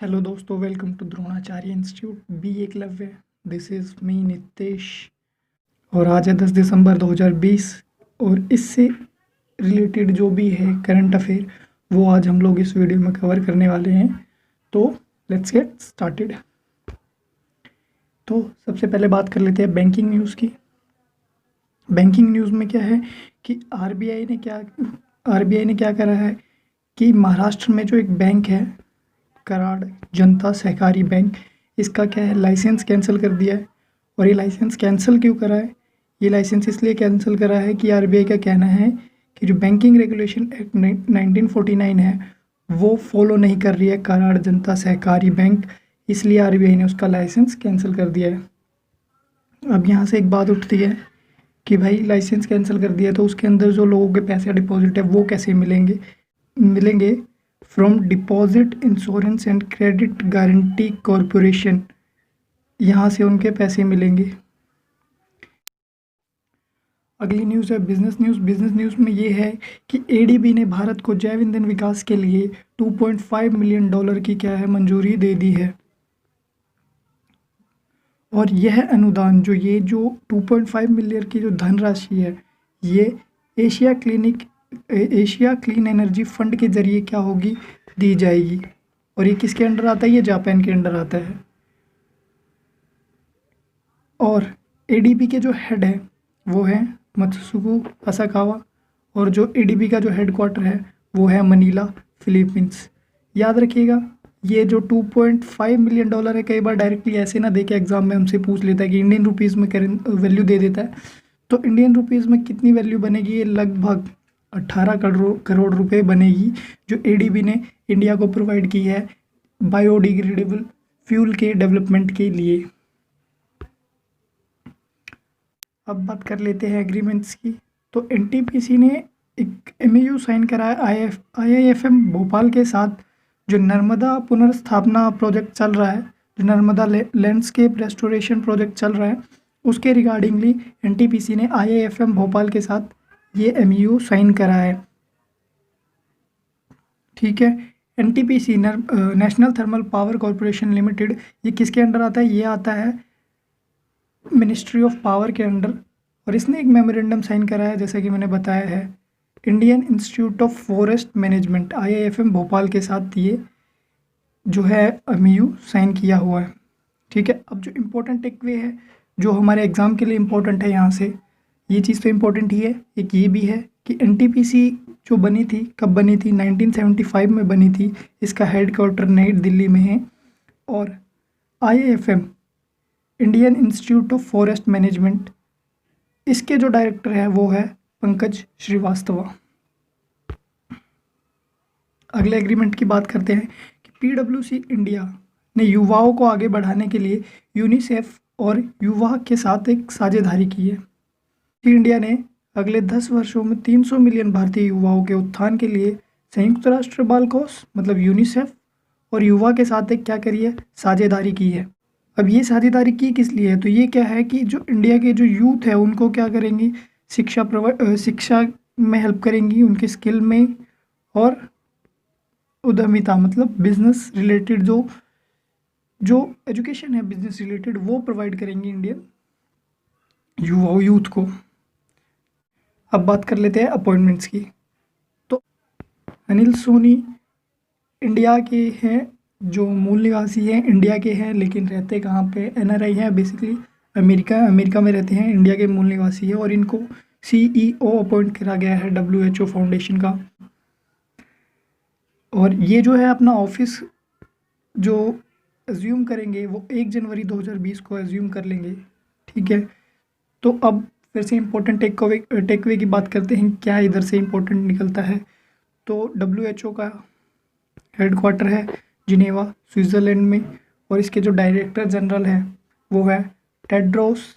Hello दोस्तों, welcome to Dronacharya institute B Eklavya. This is me Nitesh. और आज है 10 दिसंबर 2020 और इससे रिलेटेड जो भी है करंट अफेयर वो आज हम लोग इस वीडियो में कवर करने वाले हैं। तो लेट्स गेट स्टार्टेड। तो सबसे पहले बात कर लेते हैं बैंकिंग न्यूज़ की। बैंकिंग न्यूज़ में क्या है कि आरबीआई ने क्या करा है कि महाराष्ट्र में जो एक बैंक है, कराड़ जनता सहकारी बैंक, इसका क्या है लाइसेंस कैंसिल कर दिया है। और ये लाइसेंस कैंसिल क्यों करा है? ये लाइसेंस इसलिए कैंसिल करा है कि आरबीआई का कहना है कि जो बैंकिंग रेगुलेशन एक्ट 1949 है वो फॉलो नहीं कर रही है कराड़ जनता सहकारी बैंक, इसलिए आरबीआई ने उसका लाइसेंस कैंसिल कर दिया है। अब यहाँ से एक बात उठती है कि भाई लाइसेंस कैंसिल कर दिया तो उसके अंदर जो लोगों के पैसे डिपॉजिट है वो कैसे मिलेंगे from deposit insurance and credit guarantee corporation, यहाँ से उनके पैसे मिलेंगे। अगली न्यूज़ है बिजनेस न्यूज़। बिजनेस न्यूज़ में ये है कि एडीबी ने भारत को जैव ईंधन विकास के लिए $2.5 मिलियन की क्या है मंजूरी दे दी है। और यह अनुदान जो 2.5 मिलियन की जो धनराशि है ये एशिया क्लीन एनर्जी फंड के जरिए क्या होगी, दी जाएगी। और ये किसके अंडर आता है? ये जापान के अंडर आता है। और एडीबी के जो हेड है वो है मत्सुको असाकावा और जो एडीबी का जो हेडक्वार्टर है वो है मनीला, फिलीपींस। याद रखिएगा ये जो $2.5 मिलियन है, कई बार डायरेक्टली ऐसे ना दे के एग्जाम में हमसे पूछ लेता है कि इंडियन रुपीज़ में करेंट वैल्यू दे देता है। तो इंडियन रुपीज़ में कितनी वैल्यू बनेगी? ये लगभग 18 करोड़ रुपए बनेगी, जो एडीबी ने इंडिया को प्रोवाइड की है बायोडिग्रेडेबल फ्यूल के डेवलपमेंट के लिए। अब बात कर लेते हैं एग्रीमेंट्स की। तो एनटीपीसी ने एक एमओयू साइन करा है आईआईएफएम भोपाल के साथ। जो नर्मदा पुनर्स्थापना प्रोजेक्ट चल रहा है, जो नर्मदा लैंडस्केप रेस्टोरेशन प्रोजेक्ट चल रहा है, उसके रिगार्डिंगली एनटीपीसी ने आईआईएफएम भोपाल के साथ ये एमओयू साइन करा है। ठीक है। NTPC national thermal power corporation limited, ये किसके अंडर आता है? ये आता है मिनिस्ट्री ऑफ पावर के अंडर। और इसने एक मेमोरेंडम साइन करा है, जैसा कि मैंने बताया है, Indian institute of forest management IIFM Bhopal के साथ ये जो है एमओयू साइन किया हुआ है। ठीक है। अब जो इम्पोर्टेंट टेकअवे है जो हमारे एग्ज़ाम के लिए इम्पोर्टेंट है, यहाँ से ये चीज़ तो इम्पोर्टेंट ही है, एक ये भी है कि एनटीपीसी जो बनी थी, कब बनी थी? 1975 में बनी थी। इसका हेडक्वार्टर नई दिल्ली में है। और IIFM Indian institute of forest management, इसके जो डायरेक्टर है वो है पंकज श्रीवास्तव। अगले एग्रीमेंट की बात करते हैं कि पीडब्ल्यूसी इंडिया ने युवाओं को आगे बढ़ाने के लिए यूनिसेफ और युवा के साथ एक साझेदारी की है। इंडिया ने अगले 10 वर्षों में 300 मिलियन भारतीय युवाओं के उत्थान के लिए संयुक्त राष्ट्र बाल कोष मतलब यूनिसेफ और युवा के साथ एक क्या करी है, साझेदारी की है। अब ये साझेदारी की किस लिए है? तो ये क्या है कि जो इंडिया के जो यूथ है उनको क्या करेंगी, शिक्षा में हेल्प करेंगी, उनके स्किल में, और उद्यमिता मतलब बिजनेस रिलेटेड जो एजुकेशन है बिजनेस रिलेटेड वो प्रोवाइड करेंगी इंडियन यूथ को। अब बात कर लेते हैं अपॉइंटमेंट्स की। तो अनिल सोनी इंडिया के हैं, जो मूल निवासी हैं इंडिया के हैं लेकिन रहते कहाँ पे? एनआरआई है, बेसिकली अमेरिका में रहते हैं, इंडिया के मूल निवासी है। और इनको सीईओ अपॉइंट करा गया है डब्ल्यूएचओ फाउंडेशन का। और ये जो है अपना ऑफिस जो एज्यूम करेंगे वो 1 जनवरी 2020 को एज्यूम कर लेंगे। ठीक है। तो अब फिर से इम्पोर्टेंट टेकअवे की बात करते हैं, क्या इधर से इम्पोर्टेंट निकलता है। तो डब्ल्यूएचओ का हेडक्वार्टर है जिनेवा, स्विट्ज़रलैंड में। और इसके जो डायरेक्टर जनरल हैं वो है टेड्रोस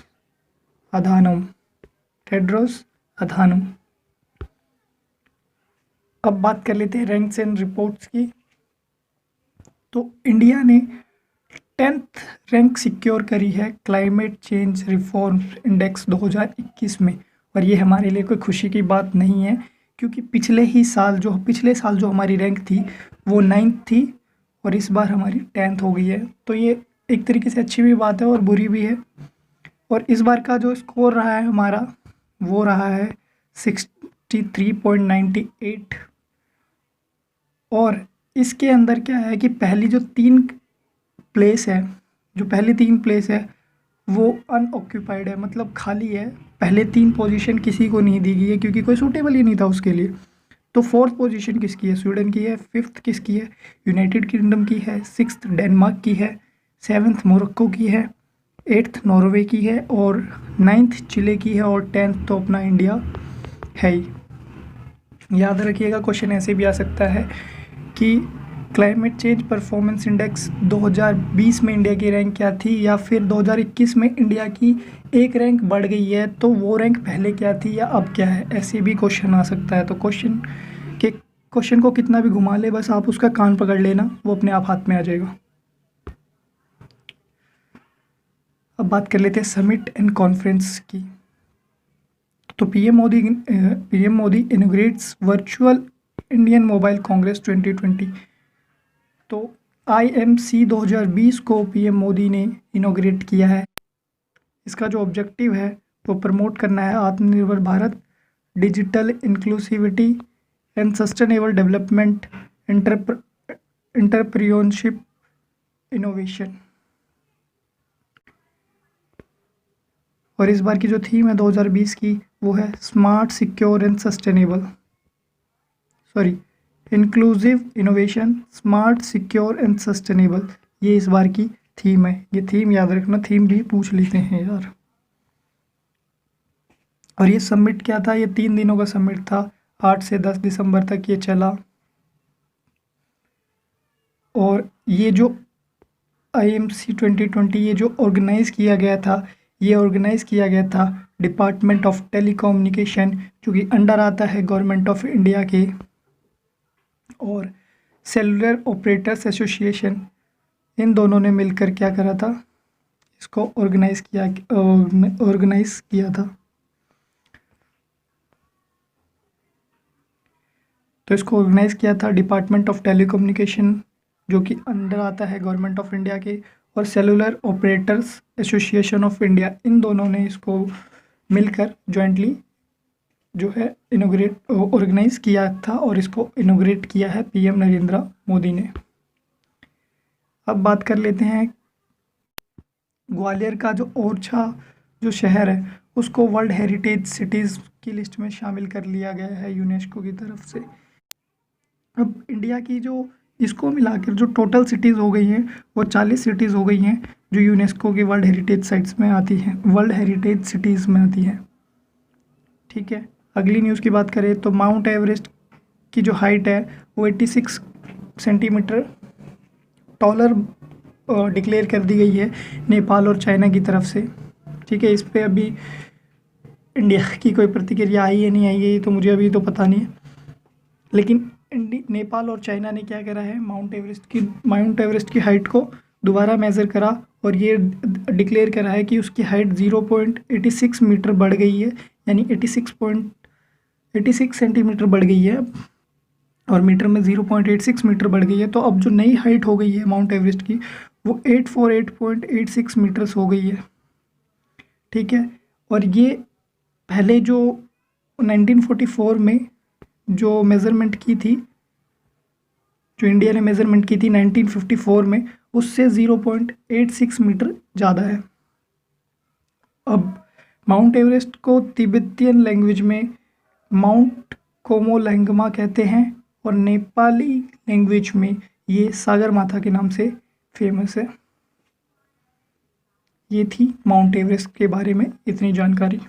अधानम। अब बात कर लेते हैं रैंक्स एंड रिपोर्ट्स की। तो इंडिया ने 10th रैंक सिक्योर करी है क्लाइमेट चेंज रिफॉर्म इंडेक्स 2021 में। और ये हमारे लिए कोई खुशी की बात नहीं है, क्योंकि पिछले साल जो हमारी रैंक थी वो 9th थी और इस बार हमारी 10th हो गई है। तो ये एक तरीके से अच्छी भी बात है और बुरी भी है। और इस बार का जो स्कोर रहा है हमारा वो रहा है 63.98। और इसके अंदर क्या है कि पहली जो पहली तीन प्लेस है वो अनऑक्यूपाइड है, मतलब खाली है। पहले 3 पोजीशन किसी को नहीं दी गई है क्योंकि कोई सूटेबल ही नहीं था उसके लिए। तो 4th पोजीशन किसकी है? स्वीडन की है। 5th किसकी है? यूनाइटेड किंगडम की है। 6th डेनमार्क की है। 7th मोरक्को की है। 8th नॉर्वे की है और 9th चिले की है और 10th तो अपना इंडिया है ही। याद रखिएगा, क्वेश्चन ऐसे भी आ सकता है कि क्लाइमेट चेंज परफॉर्मेंस इंडेक्स 2020 में इंडिया की रैंक क्या थी, या फिर 2021 में इंडिया की एक रैंक बढ़ गई है तो वो रैंक पहले क्या थी या अब क्या है, ऐसे भी क्वेश्चन आ सकता है। तो क्वेश्चन को कितना भी घुमा ले, बस आप उसका कान पकड़ लेना, वो अपने आप हाथ में आ जाएगा। अब बात कर लेते हैं समिट एंड कॉन्फ्रेंस की। तो PM Modi inaugurates virtual Indian mobile Congress 2020। तो IMC 2020 को पीएम मोदी ने इनॉग्रेट किया है। इसका जो ऑब्जेक्टिव है वो प्रमोट करना है आत्मनिर्भर Bharat, digital inclusivity and sustainable development, entrepreneurship, innovation. और इस बार की जो थीम है 2020 की वो है smart, secure and inclusive innovation, smart, secure and sustainable. ये इस बार की थीम है। ये थीम याद रखना, थीम भी पूछ लेते हैं यार। और ये समिट क्या था? ये 3 दिनों का समिट था, 8 से 10 दिसंबर तक ये चला। और ये जो IMC 2020 ये जो ऑर्गेनाइज़ किया गया था डिपार्टमेंट ऑफ टेलीकम्युनिकेशन, जो कि अंडर आता है गवर्नमेंट ऑफ इंडिया के, और सेलुलर ऑपरेटर्स एसोसिएशन, इन दोनों ने मिलकर क्या करा था? इसको ऑर्गेनाइज किया था। तो इसको ऑर्गेनाइज किया था डिपार्टमेंट ऑफ टेलीकम्युनिकेशन, जो कि अंडर आता है गवर्नमेंट ऑफ इंडिया के, और Cellular Operators Association of India, इन दोनों ने इसको मिलकर जॉइंटली जो है ऑर्गेनाइज किया था और इसको इनोग्रेट किया है पीएम नरेंद्र मोदी ने। अब बात कर लेते हैं ग्वालियर का जो ओरछा जो शहर है उसको वर्ल्ड हेरिटेज सिटीज़ की लिस्ट में शामिल कर लिया गया है यूनेस्को की तरफ से। अब इंडिया की जो इसको मिलाकर जो टोटल सिटीज़ हो गई हैं वो 40 सिटीज़ हो गई हैं जो यूनेस्को की वर्ल्ड हेरिटेज साइट्स में आती हैं, वर्ल्ड हेरिटेज सिटीज़ में आती हैं। ठीक है, अगली न्यूज़ की बात करें तो माउंट एवरेस्ट की जो हाइट है वो 86 सेंटीमीटर टॉलर डिक्लेयर कर दी गई है नेपाल और चाइना की तरफ से। ठीक है, इस पे अभी इंडिया की कोई प्रतिक्रिया आई है नहीं आई है तो मुझे अभी तो पता नहीं है, लेकिन नेपाल और चाइना ने क्या करा है, माउंट एवरेस्ट की हाइट को दोबारा मेज़र करा और ये डिक्लेयर करा है कि उसकी हाइट 0.86 मीटर बढ़ गई है, यानी 86 सेंटीमीटर बढ़ गई है और मीटर में 0.86 मीटर बढ़ गई है। तो अब जो नई हाइट हो गई है माउंट एवरेस्ट की वो 848.86 मीटर्स हो गई है। ठीक है, और ये पहले जो 1944 में जो मेज़रमेंट की थी, जो इंडिया ने मेज़रमेंट की थी 1954 में, उससे 0.86 मीटर ज़्यादा है। अब माउंट एवरेस्ट को तिब्बतियन लैंग्वेज में माउंट कोमोलैंगमा कहते हैं और नेपाली लैंग्वेज में ये सागर माथा के नाम से फेमस है। ये थी माउंट एवरेस्ट के बारे में इतनी जानकारी।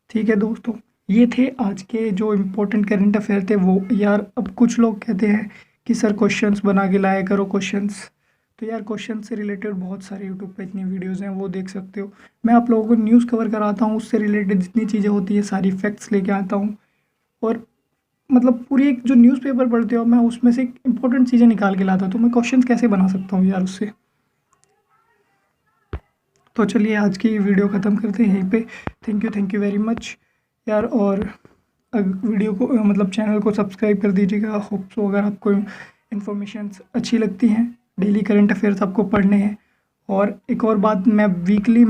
ठीक है दोस्तों, ये थे आज के जो इम्पोर्टेंट करंट अफेयर थे वो। यार अब कुछ लोग कहते हैं कि सर क्वेश्चंस बना के लाया करो क्वेश्चंस, तो यार क्वेश्चन से रिलेटेड बहुत सारे यूट्यूब पे इतनी वीडियोस हैं, वो देख सकते हो। मैं आप लोगों को न्यूज़ कवर कराता हूँ, उससे रिलेटेड जितनी चीज़ें होती है सारी फैक्ट्स लेके आता हूँ, और मतलब पूरी एक जो न्यूज़पेपर पढ़ते हो मैं उसमें से इंपॉर्टेंट चीज़ें निकाल के लाता हूँ। तो मैं क्वेश्चंस कैसे बना सकता हूँ यार उससे। तो चलिए आज की वीडियो ख़त्म करते हैं यहीं पे। थैंक यू वेरी मच यार, और वीडियो को मतलब चैनल को सब्सक्राइब कर दीजिएगा। होप सो अगर आपको इन्फॉर्मेशंस अच्छी लगती हैं, डेली करंट अफेयर्स आपको पढ़ने हैं। और एक और बात, मैं वीकली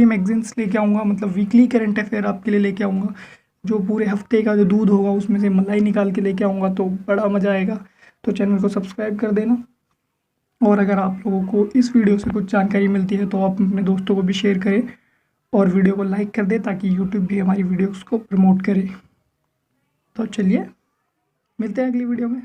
मैगजीन्स लेके आऊँगा, मतलब वीकली करंट अफेयर आपके लिए लेके आऊँगा। जो पूरे हफ्ते का जो दूध होगा उसमें से मलाई निकाल के लेके आऊँगा, तो बड़ा मज़ा आएगा। तो चैनल को सब्सक्राइब कर देना। और अगर आप लोगों को इस वीडियो से कुछ जानकारी मिलती है तो आप अपने दोस्तों को भी शेयर करें और वीडियो को लाइक कर दें, ताकि यूट्यूब भी हमारी वीडियोस को प्रमोट करे। तो चलिए मिलते हैं अगली वीडियो में।